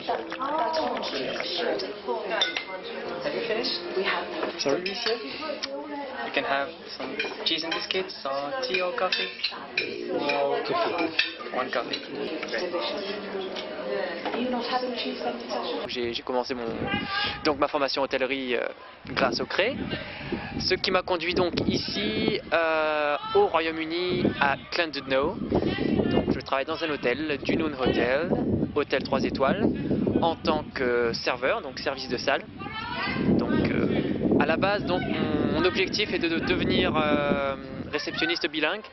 Have you finished? We have. Sorry? You can have some cheese and biscuits or tea or coffee. One coffee. J'ai commencé donc ma formation hôtellerie grâce au CRE, ce qui m'a conduit donc ici au Royaume-Uni à Llandudno. Donc je travaille dans un hôtel, Dunoon Hotel, hôtel 3 étoiles, en tant que serveur, donc service de salle. Donc à la base, donc mon objectif est de devenir réceptionniste bilingue.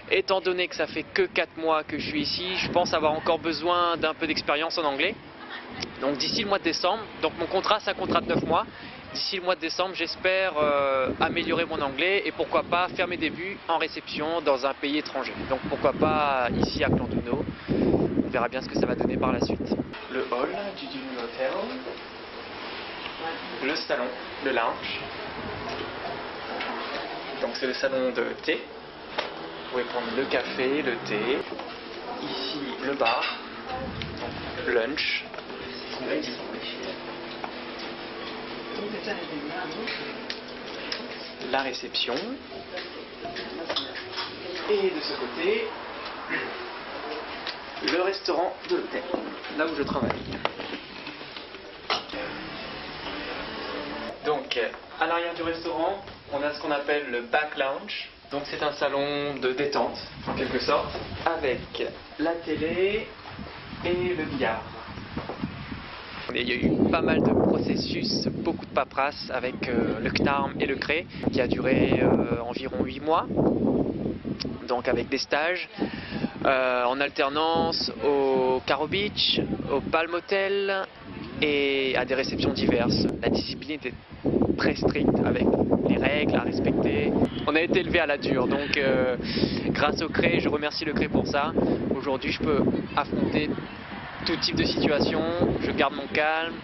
Étant donné que ça fait que 4 mois que je suis ici, je pense avoir encore besoin d'un peu d'expérience en anglais. Donc d'ici le mois de décembre, donc mon contrat c'est un contrat de 9 mois. D'ici le mois de décembre, j'espère améliorer mon anglais et pourquoi pas faire mes débuts en réception dans un pays étranger. Donc pourquoi pas ici à Llandudno. On verra bien ce que ça va donner par la suite. Le hall du Dunoon Hotel, le salon, le lounge. Donc c'est le salon de thé. Vous pouvez prendre le café, le thé. Ici le bar, donc lunch, midi. La réception. Et de ce côté, le restaurant de l'hôtel, là où je travaille. Donc, à l'arrière du restaurant, on a ce qu'on appelle le back lounge. Donc c'est un salon de détente, en quelque sorte, avec la télé et le billard. Il y a eu pas mal de processus, beaucoup de paperasse avec le CNARM et le CRE, qui a duré environ 8 mois, donc avec des stages en alternance au Caro Beach, au Palm Hotel et à des réceptions diverses. La discipline était très stricte avec les règles à respecter. On a été élevé à la dure, donc grâce au CRE, je remercie le CRE pour ça. Aujourd'hui, je peux affronter tout type de situation, je garde mon calme.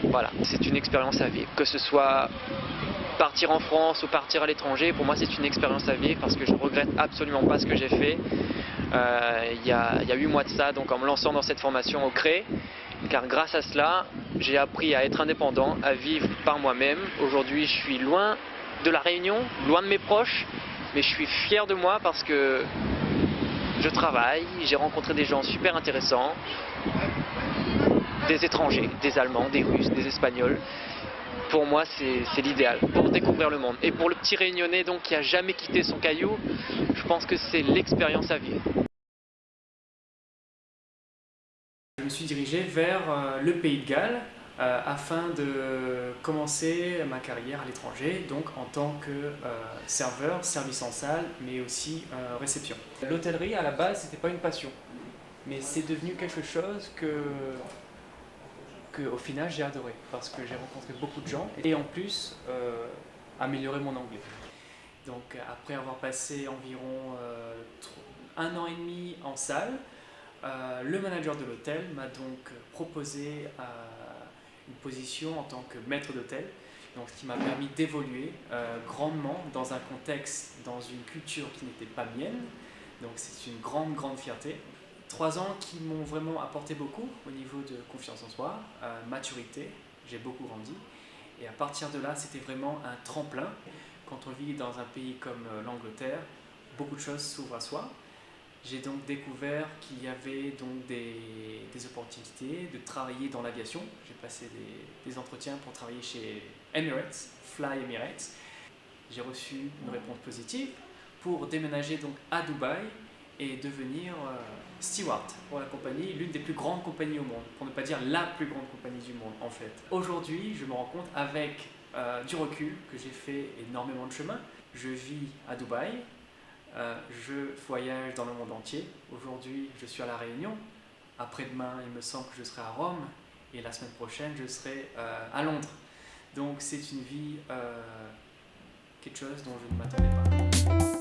Voilà, c'est une expérience à vivre. Que ce soit partir en France ou partir à l'étranger, pour moi c'est une expérience à vivre parce que je ne regrette absolument pas ce que j'ai fait. Il y a 8 mois de ça, donc en me lançant dans cette formation au CRE, car grâce à cela, j'ai appris à être indépendant, à vivre par moi-même. Aujourd'hui, je suis loin de la Réunion, loin de mes proches, mais je suis fier de moi parce que je travaille, j'ai rencontré des gens super intéressants, des étrangers, des Allemands, des Russes, des Espagnols. Pour moi, c'est l'idéal pour découvrir le monde. Et pour le petit Réunionnais donc, qui n'a jamais quitté son caillou, je pense que c'est l'expérience à vivre. Je me suis dirigé vers le Pays de Galles afin de commencer ma carrière à l'étranger, donc en tant que serveur, service en salle, mais aussi réception. L'hôtellerie à la base, c'était pas une passion, mais c'est devenu quelque chose que au final j'ai adoré parce que j'ai rencontré beaucoup de gens et en plus amélioré mon anglais. Donc après avoir passé environ 1 an et demi en salle, le manager de l'hôtel m'a donc proposé une position en tant que maître d'hôtel, donc ce qui m'a permis d'évoluer grandement dans un contexte, dans une culture qui n'était pas mienne, donc c'est une grande fierté. 3 ans qui m'ont vraiment apporté beaucoup au niveau de confiance en soi, maturité, j'ai beaucoup grandi et à partir de là c'était vraiment un tremplin. Quand on vit dans un pays comme l'Angleterre, beaucoup de choses s'ouvrent à soi. J'ai donc découvert qu'il y avait donc des opportunités de travailler dans l'aviation. J'ai passé des entretiens pour travailler chez Emirates, Fly Emirates. J'ai reçu une réponse positive pour déménager donc à Dubaï et devenir steward pour la compagnie, l'une des plus grandes compagnies au monde, pour ne pas dire la plus grande compagnie du monde en fait. Aujourd'hui, je me rends compte avec du recul que j'ai fait énormément de chemin. Je vis à Dubaï. Je voyage dans le monde entier. Aujourd'hui, je suis à La Réunion. Après-demain, il me semble que je serai à Rome. Et la semaine prochaine, je serai à Londres. Donc, c'est une vie, quelque chose dont je ne m'attendais pas.